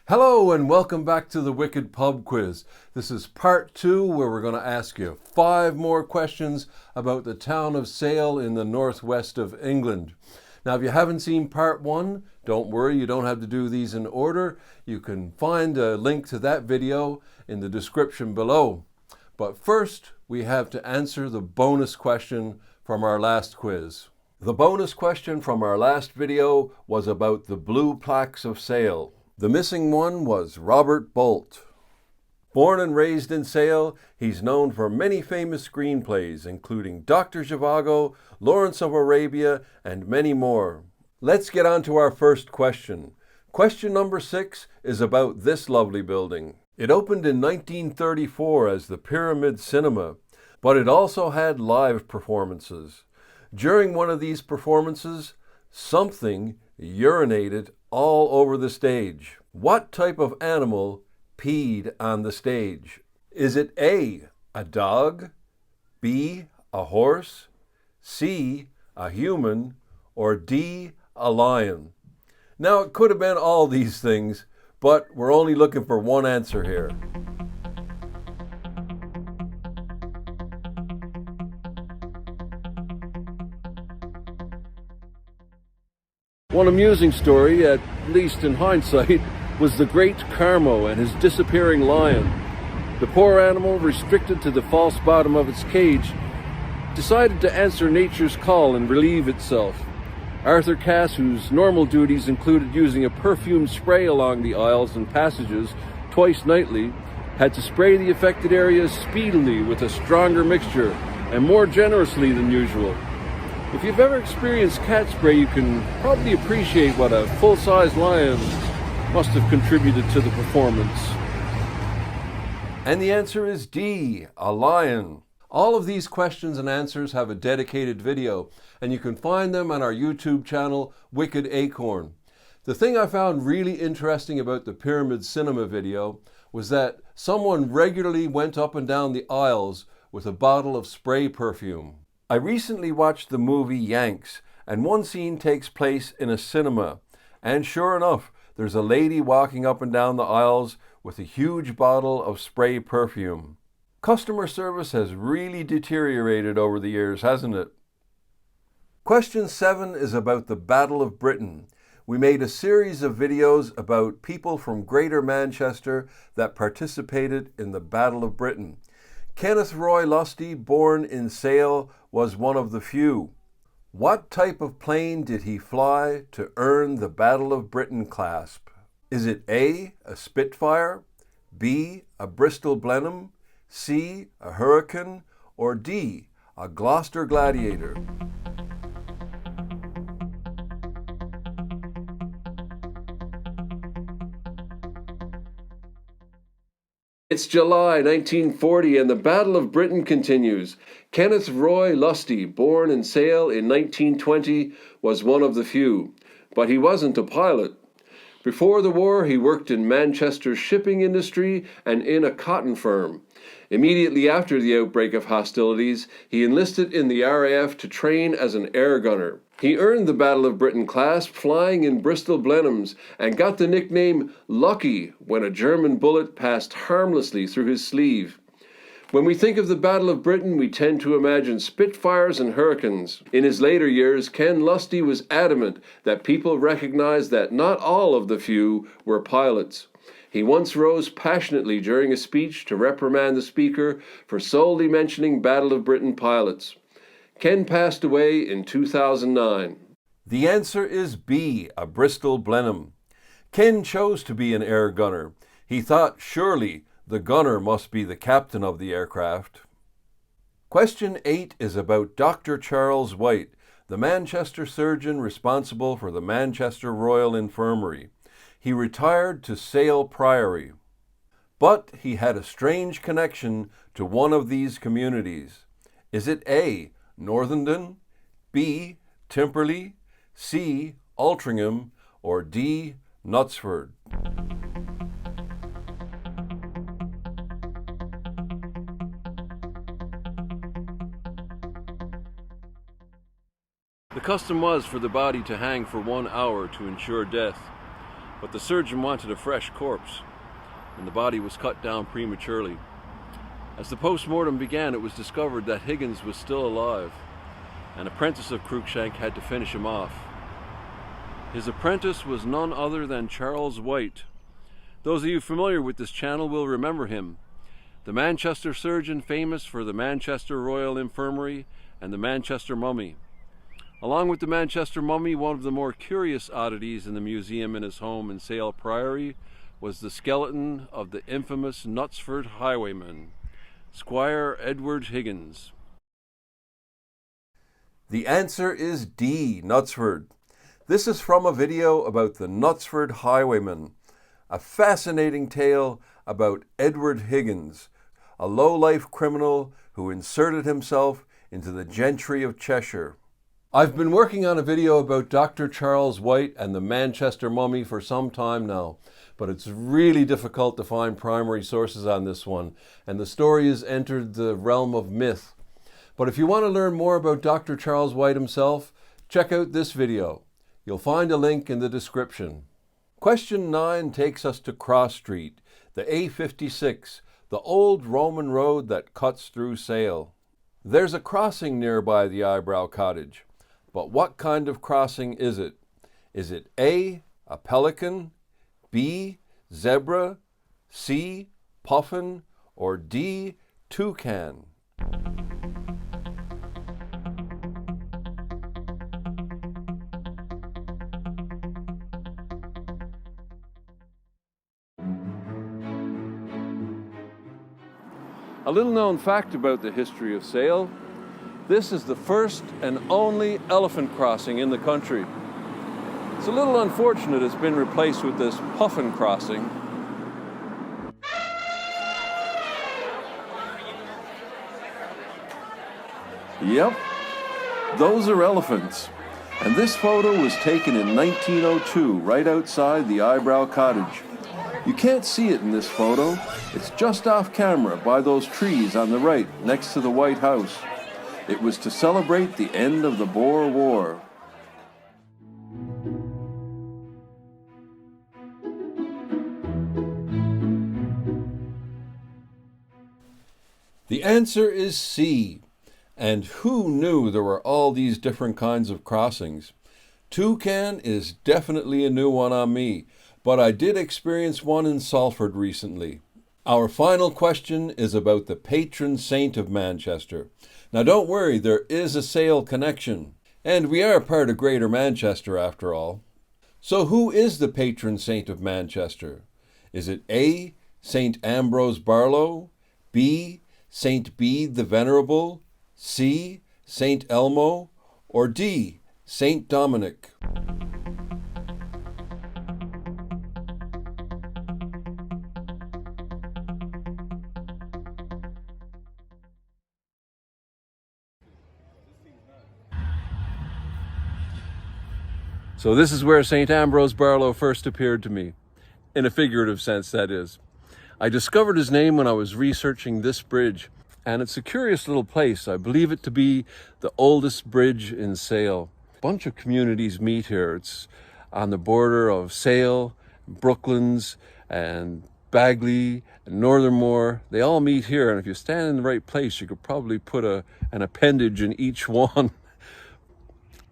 Hello and welcome back to the Wicked Pub Quiz. This is part 2 where we're going to ask you 5 more questions about the town of Sale in the northwest of England. Now if you haven't seen part 1, don't worry, you don't have to do these in order. You can find a link to that video in the description below. But first we have to answer the bonus question from our last quiz. The bonus question from our last video was about the blue plaques of Sale. The missing one was Robert Bolt. Born and raised in Sale, he's known for many famous screenplays, including Dr. Zhivago, Lawrence of Arabia, and many more. Let's get on to our first question. Question number 6 is about this lovely building. It opened in 1934 as the Pyramid Cinema, but it also had live performances. During one of these performances, something urinated all over the stage. What type of animal peed on the stage? Is it A, a dog, B, a horse, C, a human, or D, a lion? Now it could have been all these things, but we're only looking for one answer here. One amusing story, at least in hindsight, was the great Carmo and his disappearing lion. The poor animal, restricted to the false bottom of its cage, decided to answer nature's call and relieve itself. Arthur Cass, whose normal duties included using a perfume spray along the aisles and passages twice nightly, had to spray the affected areas speedily with a stronger mixture and more generously than usual. If you've ever experienced cat spray, you can probably appreciate what a full-size lion must have contributed to the performance. And the answer is D, a lion. All of these questions and answers have a dedicated video, and you can find them on our YouTube channel, Wicked Acorn. The thing I found really interesting about the Pyramid Cinema video was that someone regularly went up and down the aisles with a bottle of spray perfume. I recently watched the movie Yanks, and one scene takes place in a cinema, and sure enough, there's a lady walking up and down the aisles with a huge bottle of spray perfume. Customer service has really deteriorated over the years, hasn't it? Question 7 is about the Battle of Britain. We made a series of videos about people from Greater Manchester that participated in the Battle of Britain. Kenneth Roy Lusty, born in Sale, was one of the few. What type of plane did he fly to earn the Battle of Britain clasp? Is it A, a Spitfire, B, a Bristol Blenheim, C, a Hurricane, or D, a Gloucester Gladiator? It's July 1940 and the Battle of Britain continues. Kenneth Roy Lusty, born in Sale in 1920, was one of the few, but he wasn't a pilot. Before the war, he worked in Manchester's shipping industry and in a cotton firm. Immediately after the outbreak of hostilities, he enlisted in the RAF to train as an air gunner. He earned the Battle of Britain clasp flying in Bristol Blenheims and got the nickname Lucky when a German bullet passed harmlessly through his sleeve. When we think of the Battle of Britain, we tend to imagine Spitfires and Hurricanes. In his later years, Ken Lusty was adamant that people recognized that not all of the few were pilots. He once rose passionately during a speech to reprimand the speaker for solely mentioning Battle of Britain pilots. Ken passed away in 2009. The answer is B, a Bristol Blenheim. Ken chose to be an air gunner. He thought surely the gunner must be the captain of the aircraft. Question 8 is about Dr. Charles White, the Manchester surgeon responsible for the Manchester Royal Infirmary. He retired to Sale Priory. But he had a strange connection to one of these communities. Is it A, Northenden, B, Timperley, C, Altrincham, or D, Knutsford? The custom was for the body to hang for 1 hour to ensure death. but the surgeon wanted a fresh corpse, and the body was cut down prematurely. As the post-mortem began, it was discovered that Higgins was still alive. An apprentice of Cruikshank had to finish him off. His apprentice was none other than Charles White. Those of you familiar with this channel will remember him. The Manchester surgeon famous for the Manchester Royal Infirmary and the Manchester Mummy. Along with the Manchester Mummy, one of the more curious oddities in the museum in his home in Sale Priory was the skeleton of the infamous Knutsford highwayman, Squire Edward Higgins. The answer is D, Knutsford. This is from a video about the Knutsford highwayman, a fascinating tale about Edward Higgins, a low-life criminal who inserted himself into the gentry of Cheshire. I've been working on a video about Dr. Charles White and the Manchester Mummy for some time now, but it's really difficult to find primary sources on this one, and the story has entered the realm of myth. But if you want to learn more about Dr. Charles White himself, check out this video. You'll find a link in the description. Question 9 takes us to Cross Street, the A56, the old Roman road that cuts through Sale. There's a crossing nearby the Eyebrow Cottage. But what kind of crossing is it? Is it A, a pelican, B, zebra, C, puffin, or D, toucan? A little known fact about the history of Sale: this is the first and only elephant crossing in the country. It's a little unfortunate it's been replaced with this puffin crossing. Yep, those are elephants. And this photo was taken in 1902, right outside the Eyebrow Cottage. You can't see it in this photo. It's just off camera by those trees on the right, next to the White House. It was to celebrate the end of the Boer War. The answer is C. And who knew there were all these different kinds of crossings? Toucan is definitely a new one on me, but I did experience one in Salford recently. Our final question is about the patron saint of Manchester. Now don't worry, there is a Sale connection, and we are part of Greater Manchester after all. So who is the patron saint of Manchester? Is it A, St. Ambrose Barlow, B, St. Bede the Venerable, C, St. Elmo, or D, St. Dominic? So this is where St. Ambrose Barlow first appeared to me, in a figurative sense, that is. I discovered his name when I was researching this bridge, and it's a curious little place. I believe it to be the oldest bridge in Sale. A bunch of communities meet here. It's on the border of Sale, Brooklands, and Bagley, and Northernmore. They all meet here, and if you stand in the right place, you could probably put an appendage in each one.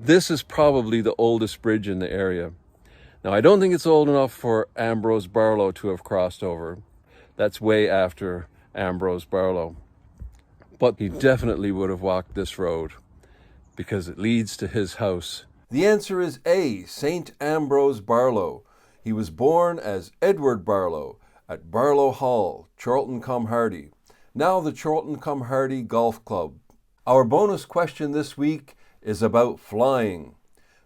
This is probably the oldest bridge in the area. Now, I don't think it's old enough for Ambrose Barlow to have crossed over. That's way after Ambrose Barlow. But he definitely would have walked this road because it leads to his house. The answer is A, St. Ambrose Barlow. He was born as Edward Barlow at Barlow Hall, Chorlton-cum-Hardy, now the Chorlton-cum-Hardy Golf Club. Our bonus question this week is about flying.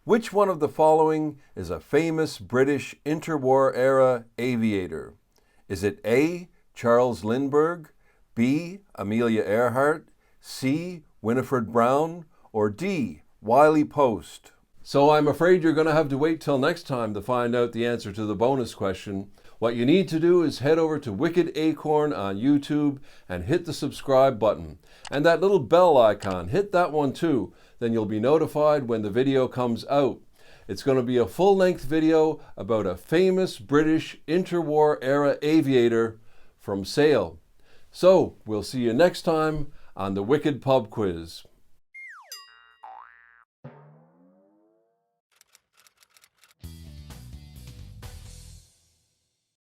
Which one of the following is a famous British interwar era aviator? Is it A, Charles Lindbergh, B, Amelia Earhart, C, Winifred Brown, or D, Wiley Post? So I'm afraid you're going to have to wait till next time to find out the answer to the bonus question. What you need to do is head over to Wicked Acorn on YouTube and hit the subscribe button. And that little bell icon, hit that one too. Then you'll be notified when the video comes out. It's going to be a full-length video about a famous British interwar era aviator from Sale. So, we'll see you next time on the Wicked Pub Quiz.